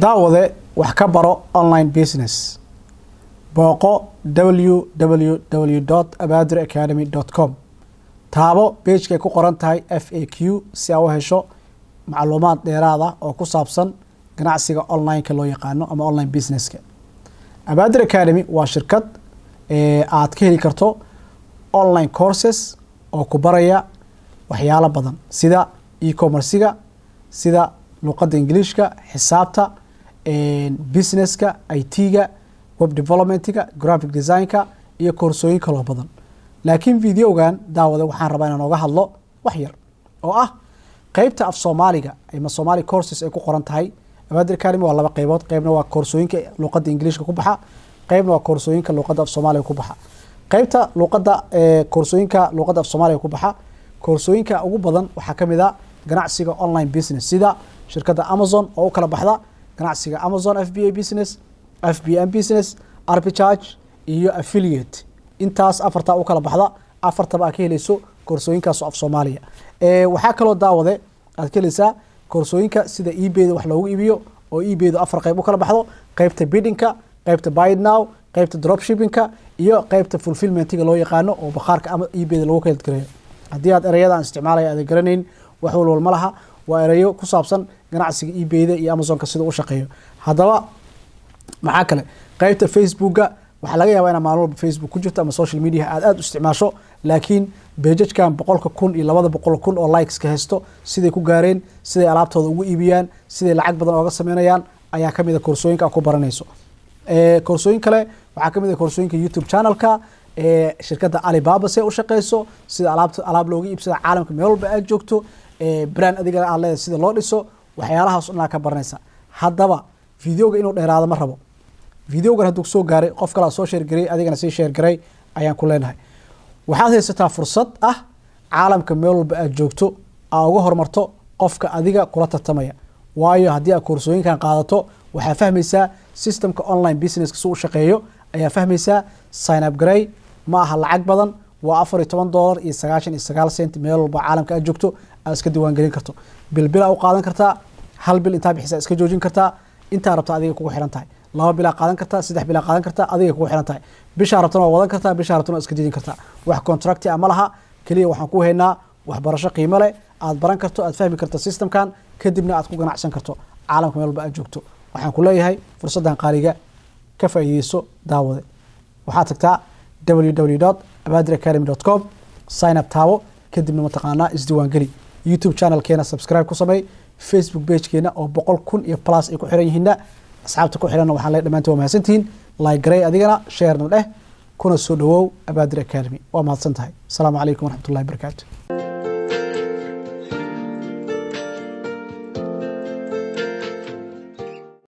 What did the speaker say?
daawade wax ka baro online business booqo www.abadiracademy.com taabo page-ka ku qoran tahay FAQ si aad u hesho macluumaad dheeraad ah oo ku saabsan ganacsiga online-ka loo yaqaano ama online business-ka. Abadir Academy waa shirkad aad ka heli karto online courses oo ku baraya waxyaalo badan sida e-commerce-ga, sida luqadda Ingiriiska, xisaabta, business-ka, IT-ga, web development-ga, graphic design-ka iyo koorsooyin kale badan. laakiin videogan daawada waxaan rabaa inaan oga hadlo wax yar oo ah qaybta af Soomaaliga ama Somali courses ay ku qoran tahay. Abadir Academy waa laba qaybood, qaybna waa koorsooyinka luqadda Ingiriiska ku baxa, qaybna waa koorsooyinka luqadda af Soomaaliga ku baxa. qaybta luqadda koorsooyinka luqadda af Soomaaliga ku baxa, koorsooyinka ugu badan waxaa kamid ah ganacsiga online business sida shirkadda Amazon oo kala baxda ganacsiga Amazon FBA business, FBM business, arbitrage iyo affiliate. intaas afarta u kala baxda afartaba ka helayso koorsooyinkaas af Soomaaliya. Waxaa kaloo daawade aad ka helaysaa koorsooyinka sida eBay wax loogu iibiyo oo eBay afar qayb u kala baxdo, qaybta bidding-ka, qaybta buy it now, qaybta dropshipping-ka iyo qaybta fulfillment-ga loo yaqaano oo bakhaarka ama eBay lagu kala gareeyo. haddii aad erayada aan isticmaalay aad garanayn wax walba ma laha, waa erayo ku saabsan ganacsiga eBay-da iyo Amazon-ka sida uu shaqeeyo. haddaba maxaa kale qaybta Facebook-ga waxa laga yaabaa in maalin walba Facebook ku jirto ama social media aad u isticmaasho, laakiin page-kan 100,000 iyo 200,000 oo likes ka haysto siday ku gaareen, siday alaabtooda ugu iibiyaan, siday lacag badan uga sameynayaan ayaa kamid ah koorsooyinka ku baranayso. koorsooyin kale waxaa kamid ah koorsooyinka YouTube channel-ka shirkadda Alibaba si u shaqeyso, sida alaab looga iibsado caalamka meel walba aad joogto, brand adiga aad leedahay sida loo dhiso, waxyaalahaas oo dhan ka baranaysa. haddaba videoga inuu dheeraado ma rabo. videogan hadduu soo gaaray qof kale soo share garay adigana sii share garay ayaan ku leenahay. waxaad haysataa fursad ah caalamka meel walba aad joogto aad uga hormarto qofka adiga kula tartamaya. waayo haddii aad koorsooyinkan qaadato waxaa fahmaysaa systemka online business suu shaqeeyo, ayaa fahmaysaa sign up garay ma aha lacag badan, waa $14.99 meel walba caalamka aad joogto aad iska diiwaan gelin karto. bil u qaadan kartaa, hal bil intaa bixisa iska joojin kartaa, intaa rabta adiga kugu xiran tahay. 2 bil qaadan kartaa, 3 bil qaadan kartaa, adiga kugu xiran tahay. bisha rabtana wadan kartaa, bisha rabtana iska diidin kartaa. wax contract ama laha, kaliya waxaan ku haynaa waxbarasho qiimo leh aad baran karto, aad fahmi karto systemkan, kadibna aad ku ganacsan karto caalamka meel walba aad joogto. waxaan ku leeyahay fursadan qaaliga ka faa'iideyso daawade. waxaad tagtaa www.abadiracademy.com, sign up taabo, kadibna mataqaanaa isdiiwaan geli. YouTube channel-keena subscribe ku samey, Facebook page-keena oo 100,000 iyo plus ay ku xiran yihiin. asxaabta ku xiran waxaan leeyahay dhamaantii waa mahadsantihiin. like garay adigana share na dheh kuna soo dhawow Abadir Academy. waa mahadsantahay. Assalaamu calaykum waraxmatullaahi wabarakaatuh.